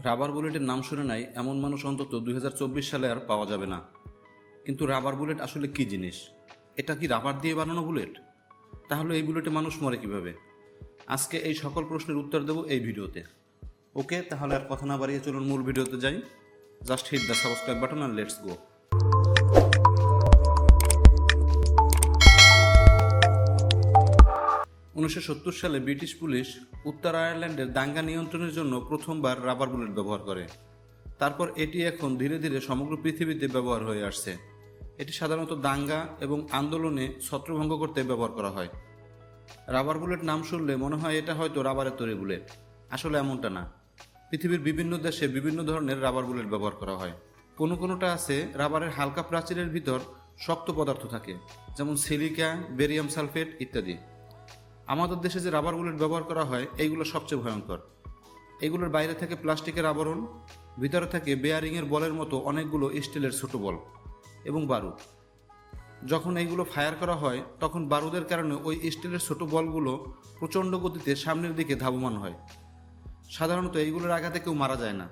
Rubber বুলেটের নাম শুনে নাই এমন মানুষ অন্তত 2024 সালে আর পাওয়া যাবে না। কিন্তু রাবার বুলেট আসলে কি জিনিস? এটা কি রাবার দিয়ে বানানো বুলেট? তাহলে এই বুলেটে মানুষ মরে কিভাবে? আজকে এই সকল প্রশ্নের উত্তর দেব এই ভিডিওতে। ওকে, তাহলে আর কথা না বাড়িয়ে চলুন মূল ভিডিওতে যাই। Just hit the subscribe button and let's go. 1970 সালে ব্রিটিশ পুলিশ উত্তর আয়ারল্যান্ডের দাঙ্গা নিয়ন্ত্রণের জন্য প্রথমবার রাবার বুলেট ব্যবহার করে। তারপর এটি এখন ধীরে ধীরে সমগ্র পৃথিবীতে ব্যবহার হয়ে আসছে। এটি সাধারণত দাঙ্গা এবং আন্দোলনে ছত্রভঙ্গ করতে ব্যবহার করা হয়। রাবার বুলেট নাম শুনলে মনে হয় এটা হয়তো রাবারের তৈরি বুলেট। আসলে এমনটা না। পৃথিবীর বিভিন্ন দেশে বিভিন্ন ধরনের রাবার বুলেট ব্যবহার করা হয়। কোনোটা আছে রাবারের হালকা প্রাচীরের ভিতর শক্ত পদার্থ থাকে, যেমন সিলিকা, বেরিয়াম সালফেট ইত্যাদি। আমাদের দেশে যে রাবার বুলেট ব্যবহার করা হয় এইগুলো সবচেয়ে ভয়ঙ্কর। এগুলোর বাইরে থেকে প্লাস্টিকের আবরণ, ভিতরে থাকে বেয়ারিংয়ের বলের মতো অনেকগুলো স্টিলের ছোট বল এবং বারুদ। যখন এইগুলো ফায়ার করা হয় তখন বারুদের কারণে ওই স্টিলের ছোট বলগুলো প্রচণ্ড গতিতে সামনের দিকে ধাবমান হয়। সাধারণত এইগুলোর আঘাতে কেউ মারা যায় না,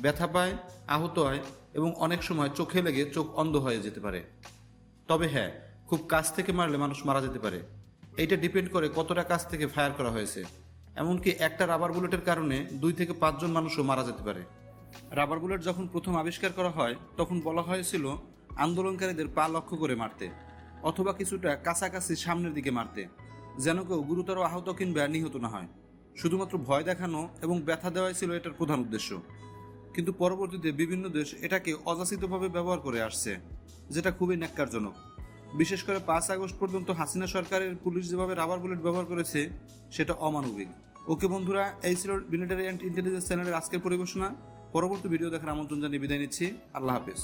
ব্যথা পায়, আহত হয় এবং অনেক সময় চোখে লেগে চোখ অন্ধ হয়ে যেতে পারে। তবে হ্যাঁ, খুব কাছ থেকে মারলে মানুষ মারা যেতে পারে। এইটা ডিপেন্ড করে কতটা কাছ থেকে ফায়ার করা হয়েছে। এমনকি একটা রাবার বুলেটের কারণে 2 থেকে 5 জন মানুষও মারা যেতে পারে। রাবার বুলেট যখন প্রথম আবিষ্কার করা হয় তখন বলা হয়েছিল আন্দোলনকারীদের পা লক্ষ্য করে মারতে, অথবা কিছুটা কাছাকাছি সামনের দিকে মারতে, যেন কেউ গুরুতর আহত কিংবা নিহত না হয়। শুধুমাত্র ভয় দেখানো এবং ব্যথা দেওয়াই ছিল এটার প্রধান উদ্দেশ্য। কিন্তু পরবর্তীতে বিভিন্ন দেশ এটাকে অযাচিতভাবে ব্যবহার করে আসছে, যেটা খুবই ন্যাক্কারজনক। বিশেষ করে 5 আগস্ট পর্যন্ত হাসিনা সরকারের পুলিশ যেভাবে রাবার বুলেট ব্যবহার করেছে সেটা অমানবিক। ওকে বন্ধুরা, এই ছিল মিলিটারি অ্যান্ড ইন্টেলিজেন্স চ্যানেলের আজকের পরিবেশনা। পরবর্তী ভিডিও দেখার আমন্ত্রণ জানিয়ে বিদায় নিচ্ছি। আল্লাহ হাফেজ।